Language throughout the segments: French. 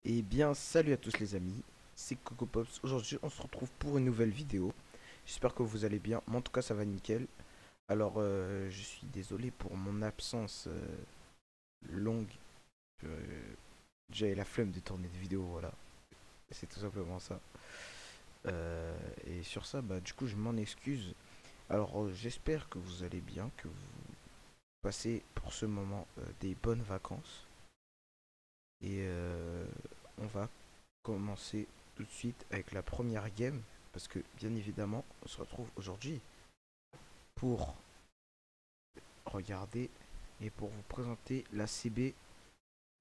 Eh bien, salut à tous les amis, c'est Coco Pops. Aujourd'hui, on se retrouve pour une nouvelle vidéo. J'espère que vous allez bien. Moi, en tout cas, ça va nickel. Alors, je suis désolé pour mon absence longue. Euh, J'avais la flemme de tourner des vidéos, voilà. C'est tout simplement ça. Et sur ça, bah, du coup, je m'en excuse. Alors, j'espère que vous allez bien, que vous passez pour ce moment des bonnes vacances. Et on va commencer tout de suite avec la première game. Parce que bien évidemment, on se retrouve aujourd'hui pour regarder et pour vous présenter la CB.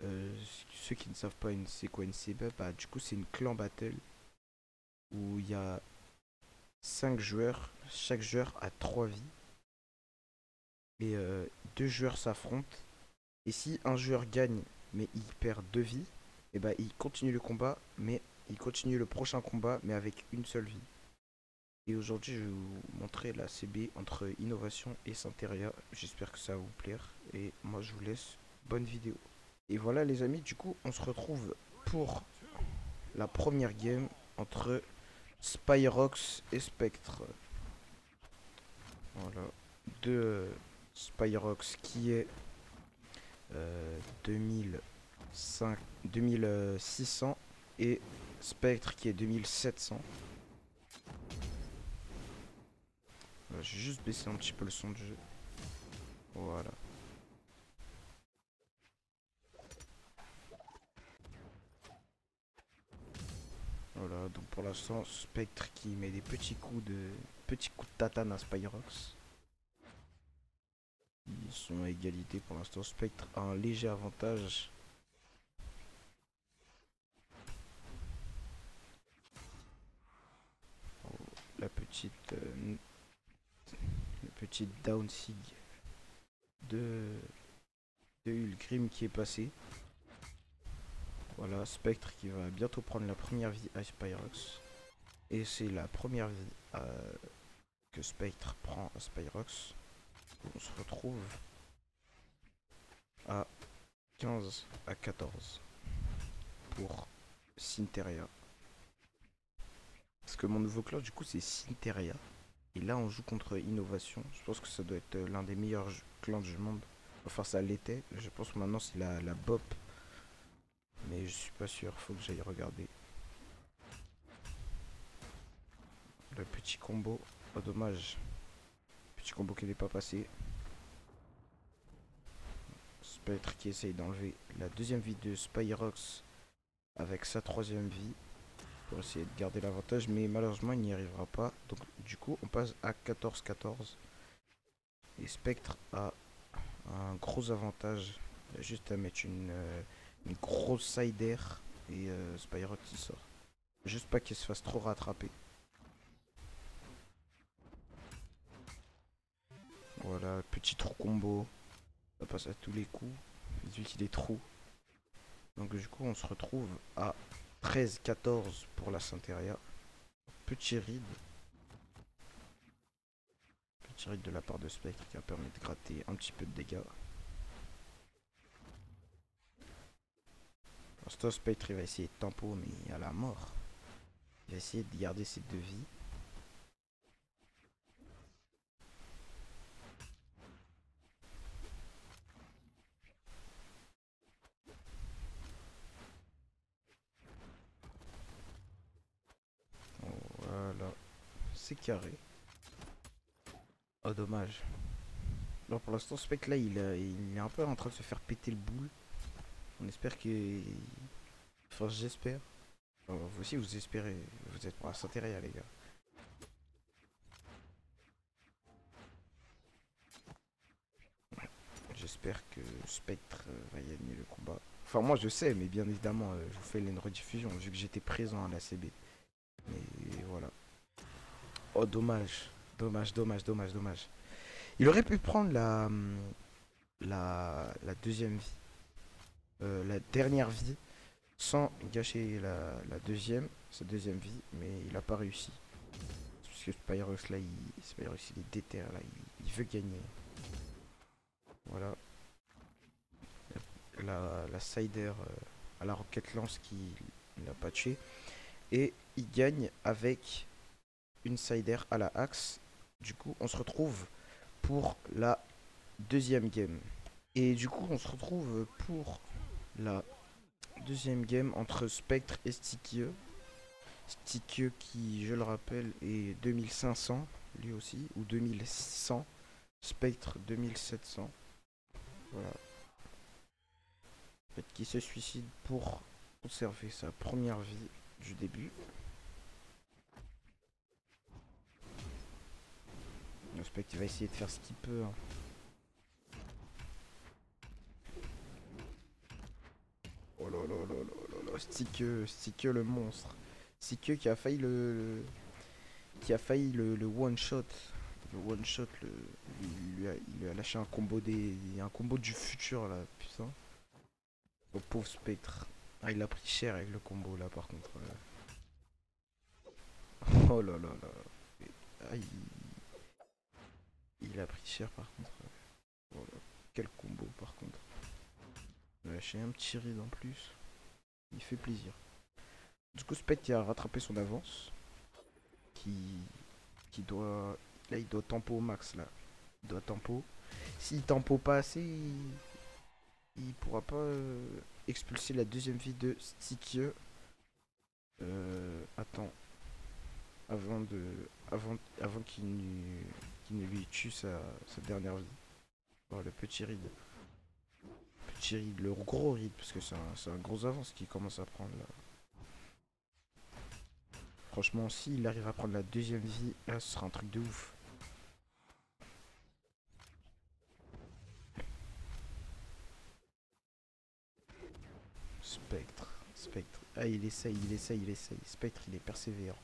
Ceux qui ne savent pas c'est quoi une CB, bah, du coup c'est une clan battle où il y a 5 joueurs, chaque joueur a 3 vies et 2 joueurs s'affrontent. Et si un joueur gagne mais il perd 2 vies, et bah il continue le combat mais il continue le prochain combat mais avec une seule vie. Et aujourd'hui, je vais vous montrer la CB entre Innovation et Synteria. J'espère que ça va vous plaire. Et moi, je vous laisse. Bonne vidéo. Et voilà, les amis, du coup, on se retrouve pour la première game entre Spyrox et Spectre. Voilà. De Spyrox qui est 2005, 2600 et Spectre qui est 2700. Je vais juste baisser un petit peu le son de jeu. Voilà. Voilà, donc pour l'instant, Spectre qui met des petits coups de tatane à Spyrox. Ils sont à égalité pour l'instant. Spectre a un léger avantage. La petite down sig de, de Ulgrim qui est passée. Voilà, Spectre qui va bientôt prendre la première vie à Spyrox. Et c'est la première vie que Spectre prend à Spyrox. On se retrouve à 15 à 14 pour Synteria. Parce que mon nouveau clan, du coup, c'est Synteria. Et là, on joue contre Innovation. Je pense que ça doit être l'un des meilleurs clans du monde. Enfin, ça l'était. Je pense que maintenant, c'est la BOP. Mais je suis pas sûr. Faut que j'aille regarder. Le petit combo. Oh, dommage. Petit combo qui n'est pas passé. Spectre qui essaye d'enlever la deuxième vie de Spyrox avec sa troisième vie pour essayer de garder l'avantage, mais malheureusement il n'y arrivera pas. Donc du coup on passe à 14-14 et Spectre a un gros avantage. Il a juste à mettre une grosse side air et Spyrox il sort. Juste pas qu'il se fasse trop rattraper. Voilà, petit trou combo. Ça passe à tous les coups. Ils utilisent des trous. Donc du coup on se retrouve à 13-14 pour la Synteria. Petit ride. Petit ride de la part de Spectre qui a permis de gratter un petit peu de dégâts. Pour l'instant, Spectre il va essayer de tempo, mais à la mort. Il va essayer de garder ses deux vies. Voilà, c'est carré. Oh, dommage. Alors pour l'instant, Spectre là, il est un peu en train de se faire péter le boule. On espère que. Enfin, j'espère. Enfin, vous aussi, vous espérez. Vous êtes pour la Saint-Héréa, les gars. J'espère que Spectre va gagner le combat. Enfin, moi je sais, mais bien évidemment, je vous fais une rediffusion vu que j'étais présent à la CB. Mais voilà. Oh, dommage. Dommage, dommage, dommage, dommage. Il aurait pu prendre la deuxième vie. La dernière vie. Sans gâcher la deuxième. Sa deuxième vie. Mais il n'a pas réussi. Parce que Spyrox là, Spyrox, il est déter là. Il veut gagner. Voilà. La side air à la roquette lance qui l'a pas tué. Et il gagne avec une sider à la axe. Du coup, on se retrouve pour la deuxième game. Et du coup, on se retrouve pour la deuxième game entre Spectre et Stikieux. Stikieux qui, je le rappelle, est 2500 lui aussi, ou 2600. Spectre 2700. Voilà. En fait, qui se suicide pour conserver sa première vie du début. Le Spectre il va essayer de faire ce qu'il peut. Hein. Oh là là là là là, Stickeux le monstre. Stickeux qui a failli le one shot. Le one shot, il lui a lâché un combo un combo du futur là, putain. Au pauvre Spectre. Ah, il a pris cher avec le combo là par contre. Oh là là là. Ah, il a pris cher par contre. Oh là, quel combo par contre. Il a lâché un petit ride en plus. Il fait plaisir. Du coup, Spectre a rattrapé son avance. Qui doit. Là, il doit tempo au max là. Il doit tempo. S'il tempo pas assez, il pourra pas expulser la deuxième vie de Stikieux. Attends. Avant qu'il ne lui tue sa dernière vie. Oh, le petit ride. Petit ride, le gros ride, parce que c'est un gros avance qu'il commence à prendre là. Franchement, s'il arrive à prendre la deuxième vie, là, ce sera un truc de ouf. Spectre. Ah, il essaye. Spectre, il est persévérant.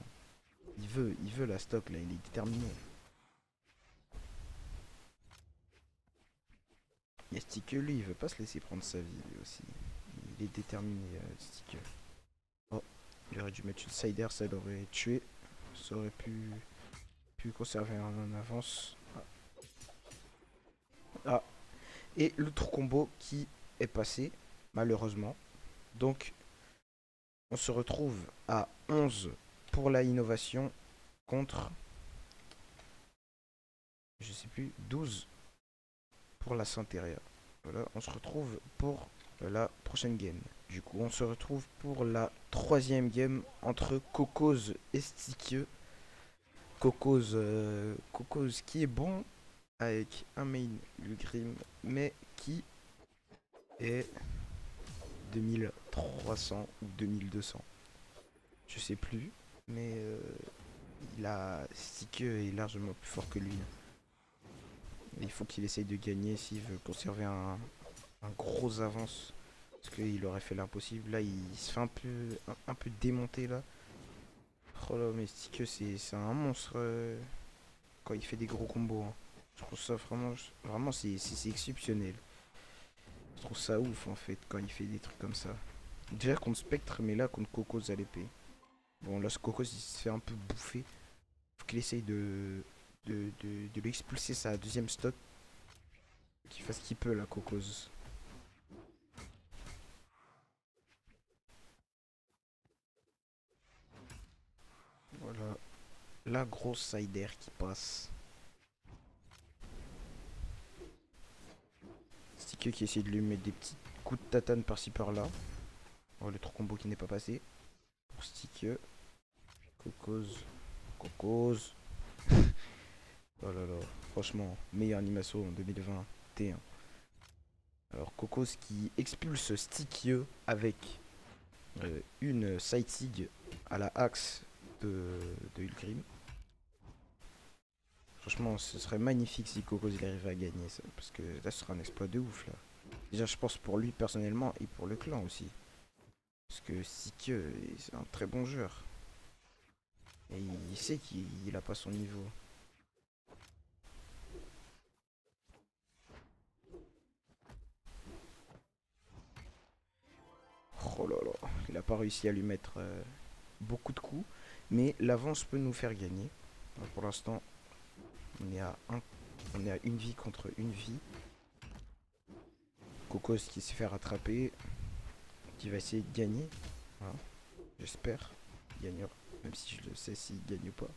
Il veut la stock là, il est déterminé. Et Stickeux, lui, il veut pas se laisser prendre sa vie, lui aussi. Il est déterminé, Stickeux. Oh, il aurait dû mettre une sider, ça l'aurait tué. Ça aurait pu conserver un avance. Ah, et l'autre combo qui est passé, malheureusement. Donc, on se retrouve à 11 pour la innovation contre, je sais plus, 12 pour la Santeria. Voilà, on se retrouve pour la prochaine game. Du coup, on se retrouve pour la troisième game entre Cocos et Stikieux. Cocos qui est bon avec un main Lugrim, mais qui est 2300 ou 2200. Je sais plus, mais Stikieux est largement plus fort que lui. Il faut qu'il essaye de gagner s'il veut conserver un gros avance. Parce qu'il aurait fait l'impossible. Là, il se fait un peu démonter là. Oh là, mais Stickeux, c'est un monstre quand il fait des gros combos. Hein. Je trouve ça vraiment c'est exceptionnel. Je trouve ça ouf en fait quand il fait des trucs comme ça. Déjà contre Spectre, mais là contre Cocos à l'épée. Bon, là, ce Cocos il se fait un peu bouffer. Faut qu'il essaye de lui expulser sa deuxième stock. Qu'il fasse ce qu'il peut là, Cocos. Voilà. La grosse sider qui passe. Stickeux qui essaie de lui mettre des petits coups de tatane par-ci par-là. Oh, le trop combo qui n'est pas passé. Pour Stickeux. Cocos. Oh là là. Franchement, meilleur animasso en 2021. Alors, Cocos qui expulse Stickeux avec une side sig à la axe de Ulgrim. Franchement, ce serait magnifique si Cocos il arrivait à gagner ça. Parce que là, ce sera un exploit de ouf là. Déjà, je pense pour lui personnellement et pour le clan aussi. Parce que Stickeux, c'est un très bon joueur. Et il sait qu'il a pas son niveau. Oh là là, il a pas réussi à lui mettre beaucoup de coups. Mais l'avance peut nous faire gagner. Alors pour l'instant, on est à une vie contre une vie. Cocos qui se fait rattraper. qui va essayer de gagner. Voilà. J'espère qu'il gagnera. Même si je le sais s'il gagne ou pas.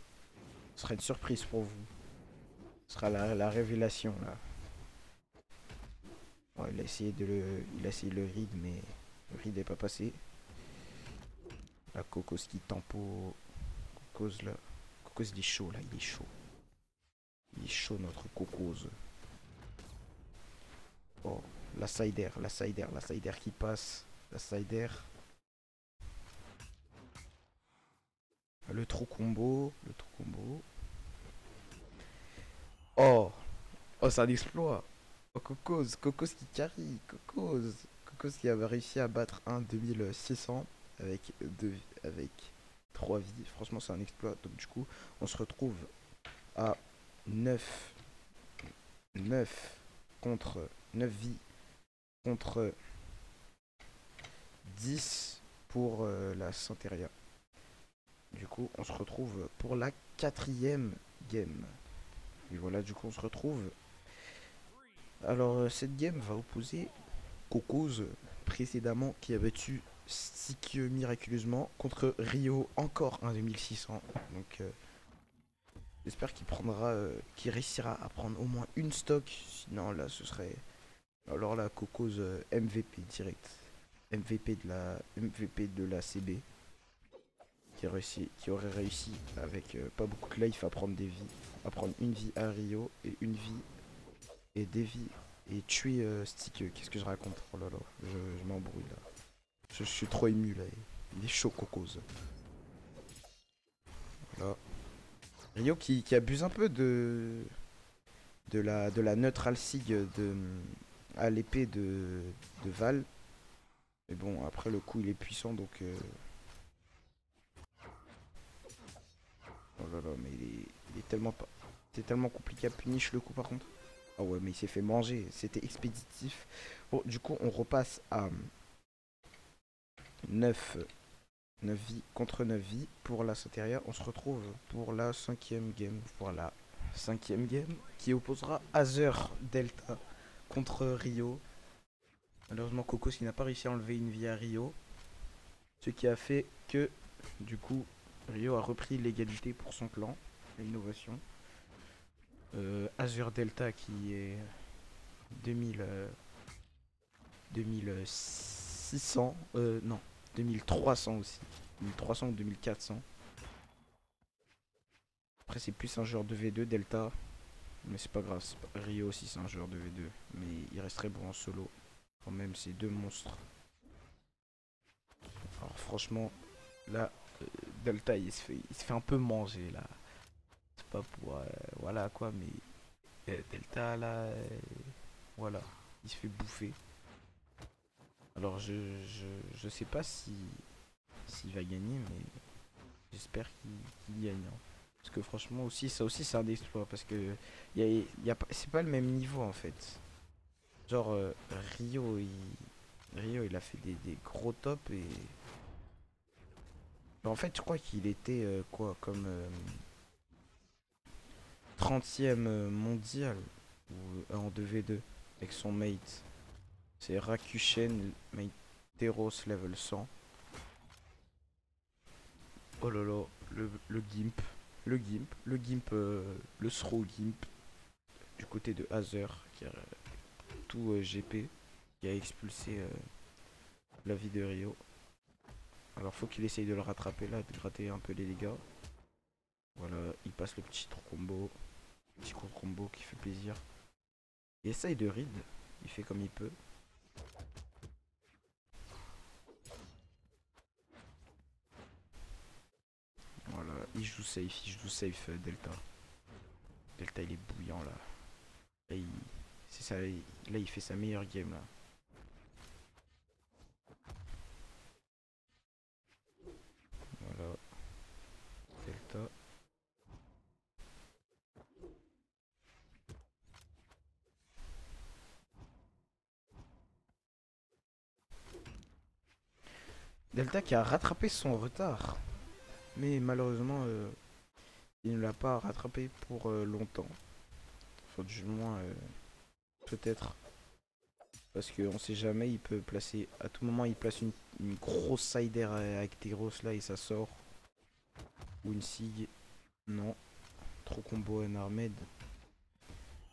Ce sera une surprise pour vous. Ce sera la révélation là. Bon, il a essayé le read, mais le read n'est pas passé. La Cocos qui tempo. Cocos là. Cocos il est chaud là, il est chaud. Il est chaud notre Cocos. Oh, la sider qui passe. La sider. Le trou combo. Oh, oh, c'est un exploit. Oh, Cocos qui carry. Cocos qui avait réussi à battre un 2600 avec, avec 3 vies. Franchement, c'est un exploit. Donc, du coup, on se retrouve à 9 contre 9 vies contre 10 pour la Santeria. Du coup, on se retrouve pour la 4e game. Et voilà, du coup, on se retrouve. Alors, cette game va opposer Cocos précédemment qui a battu Stick miraculeusement contre Rio encore un 2600. Donc, j'espère qu'il réussira à prendre au moins une stock. Sinon, là, ce serait. Alors là, Cocos MVP direct. MVP de la CB. Qui aurait réussi avec pas beaucoup de life à prendre des vies. À prendre une vie à Rio et une vie et des vies. Et tuer Stick. Qu'est-ce que je raconte? Oh là là, je m'embrouille là. Je suis trop ému là. Il est chaud Cocos. Voilà. Rio qui abuse un peu de la neutral sig à l'épée de Val. Mais bon, après le coup il est puissant donc. Oh là là, mais il est tellement pas. C'est tellement compliqué à punish le coup par contre. Ah ouais, mais il s'est fait manger. C'était expéditif. Bon, du coup, on repasse à 9 vies contre 9 vies pour la Soteria. On se retrouve pour la 5e game. Voilà. 5e game qui opposera Azer Delta contre Rio. Malheureusement, Cocos qui n'a pas réussi à enlever une vie à Rio. Ce qui a fait que, du coup, Rio a repris l'égalité pour son clan. L'innovation. Azure Delta qui est 2600. Non, 2300 aussi. 1300 ou 2400. Après, c'est plus un joueur de V2 Delta. Mais c'est pas grave. Rio aussi, c'est un joueur de V2. Mais il reste très bon en solo. Quand même, c'est deux monstres. Alors, franchement, là, Delta, il se fait un peu manger là. C'est pas pour. Voilà quoi, mais Delta là. Voilà. Il se fait bouffer. Alors, je sais pas s'il va gagner, mais j'espère qu'il gagne. Hein. Parce que franchement, aussi, ça aussi, c'est un exploit. Parce que c'est pas le même niveau en fait. Genre, Rio, il a fait des gros tops et. En fait, je crois qu'il était quoi, comme 30e mondial ou en 2v2 avec son mate. C'est Rakushen, mate Teros level 100. Oh là là, le Gimp. Le Throw Gimp du côté de Azer qui a tout GP, qui a expulsé la vie de Rio. Alors faut qu'il essaye de le rattraper là, de gratter un peu les dégâts. Voilà, il passe le petit combo. Petit combo qui fait plaisir. Il essaye de read, il fait comme il peut. Voilà, il joue safe Delta. Delta il est bouillant là. Là c'est ça, là il fait sa meilleure game là. Voilà, Delta. Delta qui a rattrapé son retard. Mais malheureusement, il ne l'a pas rattrapé pour longtemps. Enfin, du moins, peut-être Parce qu'on sait jamais, il peut placer. À tout moment, il place une grosse sider avec Teros là et ça sort. Ou une sig. Non. Trop combo en Armed.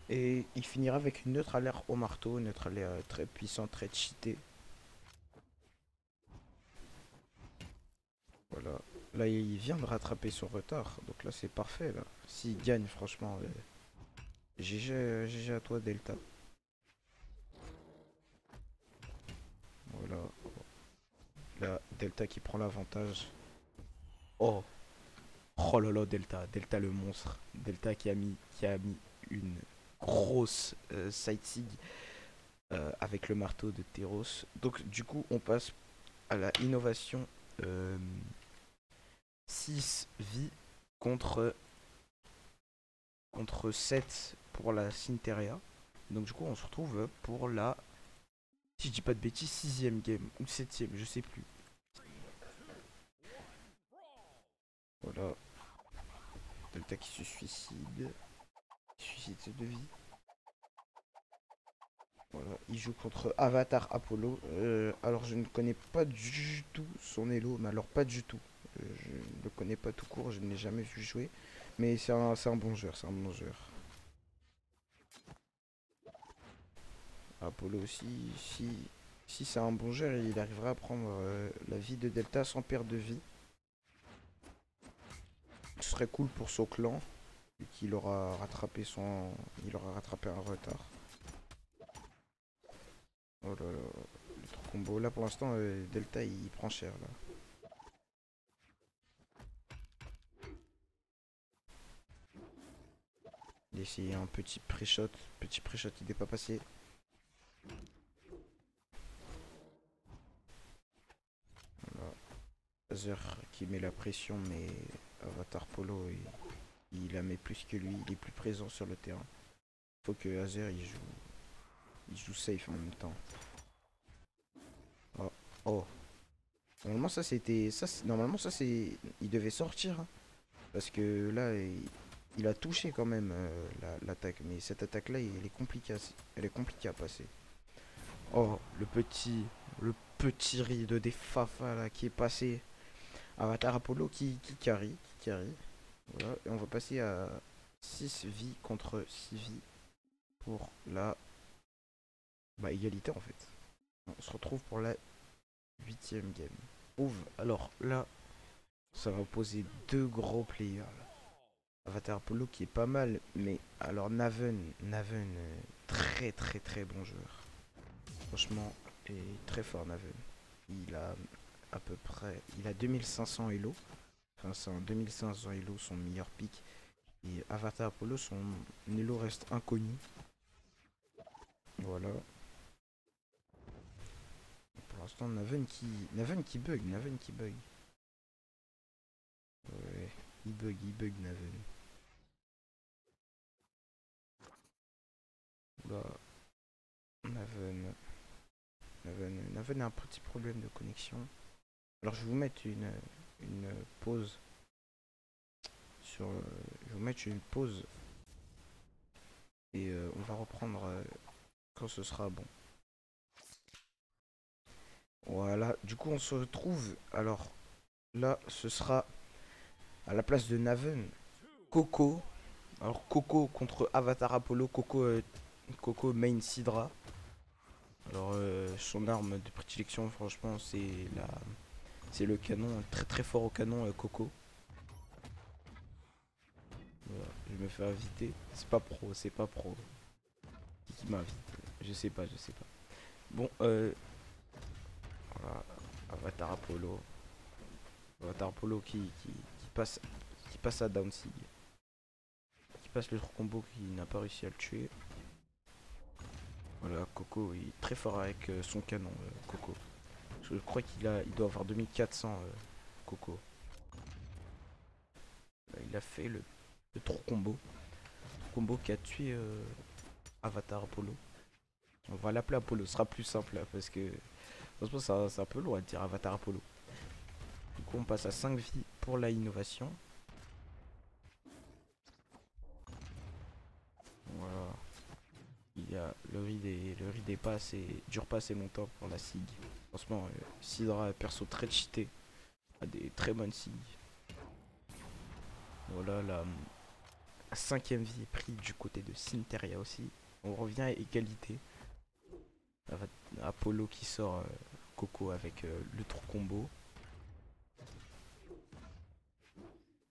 Et il finira avec une neutre alerte au marteau. Une neutre alerte très puissante, très cheatée. Voilà. Là, il vient de rattraper son retard. Donc là, c'est parfait. Là. S'il gagne, franchement, GG à toi, Delta. Voilà. Là, Delta qui prend l'avantage. Oh. Oh là là, Delta. Delta le monstre. Delta qui a mis une grosse side sig avec le marteau de Teros. Donc, du coup, on passe à la innovation 6 vies contre 7 pour la Synteria. Donc du coup on se retrouve pour la, si je dis pas de bêtises, 6ème game ou 7ème, je sais plus. Voilà, Delta qui se suicide. Suicide de vie. Voilà, il joue contre Avatar Apollo. Alors je ne connais pas du tout son elo, mais alors pas du tout. Je ne le connais pas tout court, je ne l'ai jamais vu jouer. Mais c'est un bon joueur, c'est un bon joueur. Apollo aussi, si c'est un bon joueur, il arrivera à prendre la vie de Delta sans perte de vie. Ce serait cool pour son clan, vu qu'il aura rattrapé il aura rattrapé un retard. Oh là là, le trop combo. Là pour l'instant, Delta il prend cher là. Il a essayé un petit pré-shot, il n'est pas passé. Voilà. Azer qui met la pression, mais Avatar Polo il la met plus que lui, il est plus présent sur le terrain. Faut que Azer il joue safe en même temps. Oh, oh. Normalement ça c'était. Normalement ça c'est. Il devait sortir. Hein. Parce que là il a touché quand même l'attaque. Mais cette attaque là elle est compliquée à passer. Oh le petit riz de Fafa là qui est passé. Avatar Apollo qui carry. Voilà. Et on va passer à 6 vies contre 6 vies pour la égalité en fait. On se retrouve pour la 8ème game. Ouf, alors là, ça va opposer deux gros players. Là. Avatar Apollo qui est pas mal, mais alors Naven, très très très bon joueur. Franchement, et très fort Naven. Il a à peu près, il a 2500 elo. Enfin, c'est en 2500 elo son meilleur pick. Et Avatar Apollo, son elo reste inconnu. Voilà. Pour l'instant, Naven qui bug. Ouais, il bug Naven. Oula, Naven a un petit problème de connexion. Alors je vais vous mettre une pause sur. Je vais vous mettre une pause et on va reprendre quand ce sera bon. Voilà, du coup on se retrouve. Alors là, ce sera à la place de Naven, Coco. Alors Coco contre Avatar Apollo, Coco main Sidra. Alors son arme de prédilection franchement c'est le canon, très très fort au canon Coco. Voilà, je me fais inviter. C'est pas pro. Qui m'invite? Je sais pas. Bon voilà, Avatar Apollo. Avatar Apollo passe qui passe à Downsig. Qui passe le combo qui n'a pas réussi à le tuer. Voilà, Coco il est très fort avec son canon, Coco. Je crois il doit avoir 2400, Coco. Il a fait le trop combo. Combo qui a tué Avatar Apollo. On va l'appeler Apollo, ce sera plus simple là, parce que franchement c'est un peu loin de dire Avatar Apollo. Du coup on passe à 5 vies pour la innovation. Voilà. Il y a le read est pas assez, dure pas assez longtemps pour la SIG. Franchement, Sidra, perso très cheaté, a des très bonnes SIG. Voilà, la cinquième vie est prise du côté de Sinteria aussi. On revient à égalité. Apollo qui sort Coco avec le trou combo.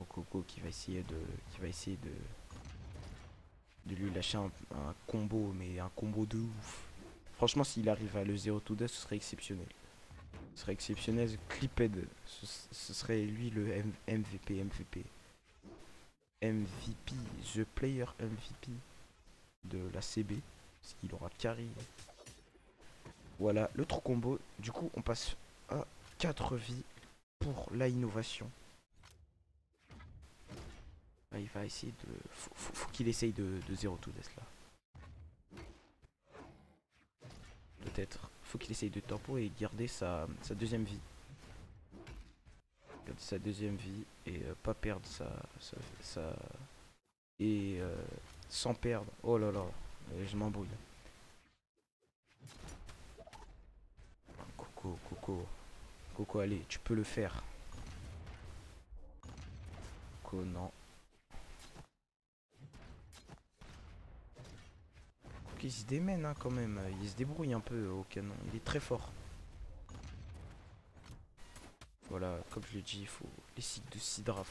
Coco qui va essayer de lui lâcher un combo, mais un combo de ouf. Franchement, s'il arrive à le 0 to death, ce serait exceptionnel. Ce serait exceptionnel. Cliphead, ce serait lui le MVP. MVP, The Player MVP de la CB. Parce qu'il aura carry. Voilà, le trou combo. Du coup, on passe à 4 vies pour la innovation. Là, il va essayer de... Faut qu'il essaye de 0 to death là. Peut-être. Faut qu'il essaye de tempo et garder sa deuxième vie. Garder sa deuxième vie et pas perdre sa et sans perdre. Oh là là, je m'embrouille. Coco, allez, tu peux le faire. Coco, non. Il se démène hein, quand même, il se débrouille un peu au canon, il est très fort. Voilà, comme je l'ai dit, il faut les sigs de Sidra,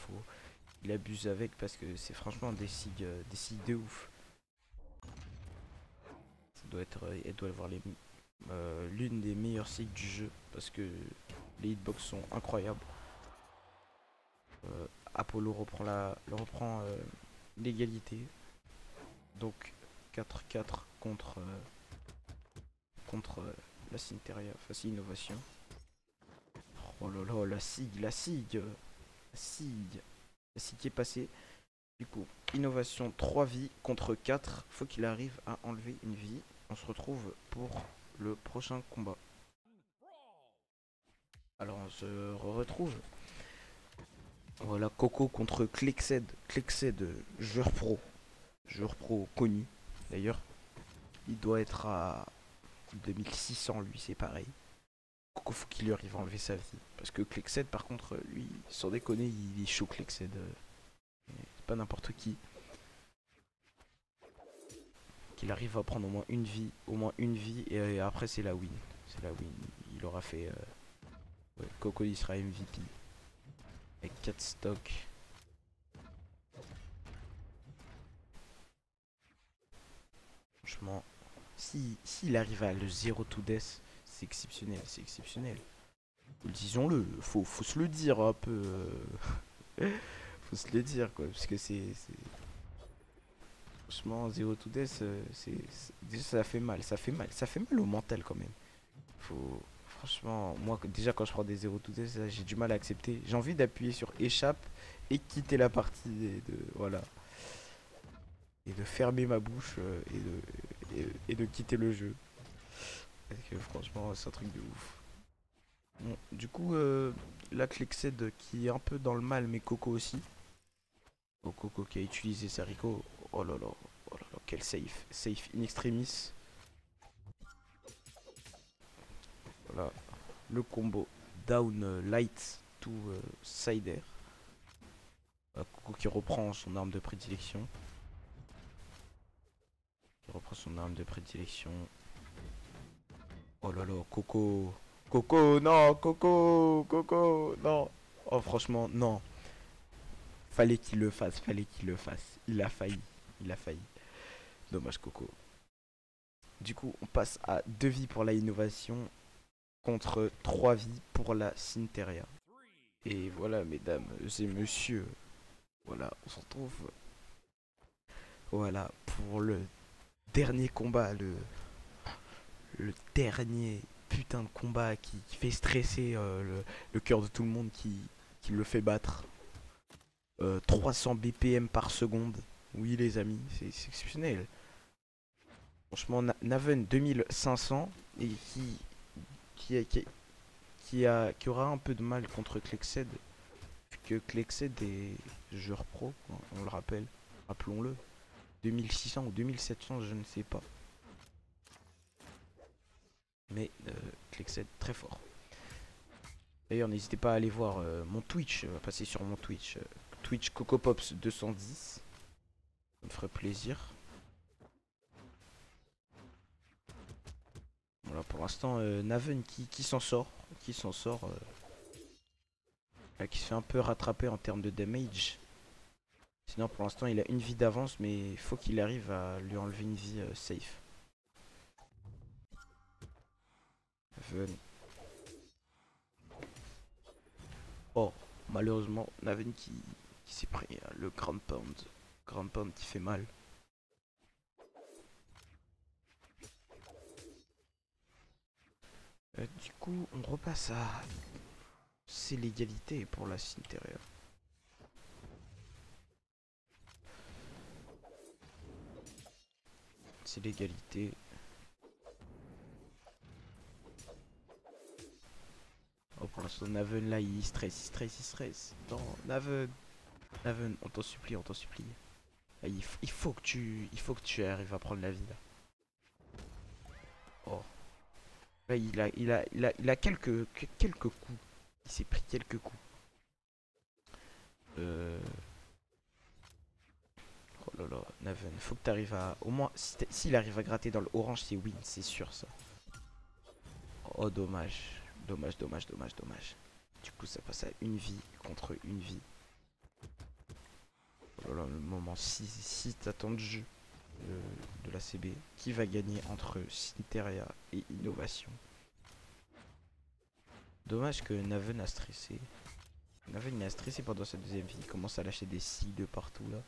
il abuse avec parce que c'est franchement des sigs de ouf. Ça doit être, elle doit avoir l'une des meilleures sigs du jeu parce que les hitbox sont incroyables. Apollo reprend l'égalité, donc 4-4 contre la Sinteria face à Innovation. Oh là là, la SIG qui est passée. Du coup, Innovation 3 vies contre 4. Faut qu'il arrive à enlever une vie. On se retrouve pour le prochain combat. Alors on se retrouve. Voilà, Coco contre Clixed. Clixed, joueur pro connu. D'ailleurs, il doit être à 2600 lui, c'est pareil. Coco, faut qu'il lui arrive à enlever sa vie. Parce que Clixed, par contre, lui, sans déconner, il est chaud Clixed. C'est pas n'importe qui. Qu'il arrive à prendre au moins une vie, et après c'est la win. C'est la win. Il aura fait... ouais, Coco, il sera MVP. Avec 4 stocks. Franchement, s'il arrive à le 0 to death, c'est exceptionnel, c'est exceptionnel. Disons-le, faut se le dire un peu. Faut se le dire quoi, parce que franchement, 0 to death, déjà ça fait mal, ça fait mal au mental quand même. Franchement, moi déjà quand je prends des 0 to death, j'ai du mal à accepter. J'ai envie d'appuyer sur échappe et quitter la partie voilà. Et de fermer ma bouche et de quitter le jeu. Parce que franchement, c'est un truc de ouf. Bon, du coup, la Clixed qui est un peu dans le mal, mais Coco aussi. Oh, Coco qui a utilisé sa Rico. Oh là là, quel safe. Safe in extremis. Voilà, le combo down light to side air. Coco qui reprend son arme de prédilection. Oh là là, Coco. Coco, non, Coco, non. Oh, franchement, non. Fallait qu'il le fasse. Il a failli. Dommage, Coco. Du coup, on passe à 2 vies pour la innovation contre 3 vies pour la Sinteria. Et voilà, mesdames et messieurs. Voilà, on se retrouve. Voilà, pour le dernier combat, le dernier putain de combat qui fait stresser le cœur de tout le monde, qui le fait battre. 300 BPM par seconde. Oui les amis, c'est exceptionnel. Franchement, Naven 2500 et qui aura un peu de mal contre Clixed. Vu que Clixed est joueur pro, on le rappelle, rappelons-le. 2600 ou 2700, je ne sais pas. Mais Clexed très fort. D'ailleurs, n'hésitez pas à aller voir mon Twitch, passer sur mon Twitch, Twitch CocoPops 210. Ça me ferait plaisir. Voilà, pour l'instant, Naven qui s'en sort, là, qui se fait un peu rattraper en termes de damage. Sinon, pour l'instant, il a une vie d'avance, mais il faut qu'il arrive à lui enlever une vie safe. Naven. Oh, malheureusement, Naven qui s'est pris le Grand Pound. Grand Pound qui fait mal. Du coup, on repasse à... C'est l'égalité pour la Cinteria. C'est l'égalité. Oh, pour l'instant, Naven là, il stresse. Non, Naven. Naven, on t'en supplie, on t'en supplie. Ah, il faut que tu arrives à prendre la vie là. Oh. Là, il a quelques coups. Il s'est pris quelques coups. Oh là là, Naven, faut que tu arrives à... Au moins, s'il arrive à gratter dans le orange, c'est win, c'est sûr ça. Oh, dommage. Dommage. Du coup, ça passe à une vie contre une vie. Oh là là, le moment si attendu de la CB. Qui va gagner entre Cinteria et Innovation? Dommage que Naven a stressé. Naven il a stressé pendant sa deuxième vie. Il commence à lâcher des scies de partout là.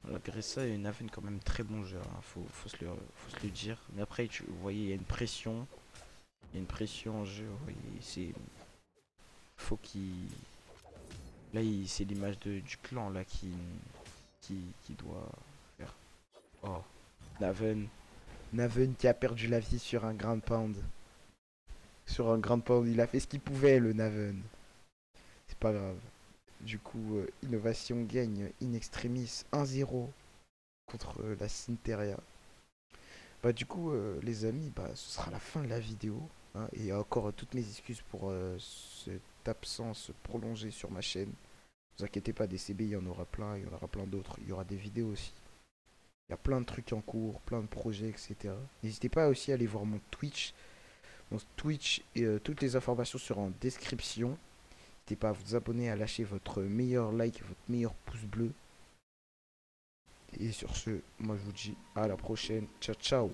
Malgré ça, Naven quand même très bon joueur. Hein. Faut se le dire. Mais après, vous voyez, il y a une pression. Il y a une pression en jeu. Vous voyez, c'est... Faut qu'il... Là, c'est l'image du clan là qui doit faire. Oh, Naven. Naven qui a perdu la vie sur un Grand Pound. Sur un Grand Pound, il a fait ce qu'il pouvait, le Naven. C'est pas grave. Du coup, Innovation gagne in extremis 1-0 contre la Cinteria. Bah du coup, les amis, bah ce sera la fin de la vidéo. Hein, et encore toutes mes excuses pour cette absence prolongée sur ma chaîne. Ne vous inquiétez pas, des CB, il y en aura plein, il y en aura plein d'autres. Il y aura des vidéos aussi. Il y a plein de trucs en cours, plein de projets, etc. N'hésitez pas aussi à aller voir mon Twitch. Mon Twitch et toutes les informations seront en description. N'hésitez pas à vous abonner, à lâcher votre meilleur like, votre meilleur pouce bleu. Et sur ce, moi je vous dis à la prochaine. Ciao, ciao.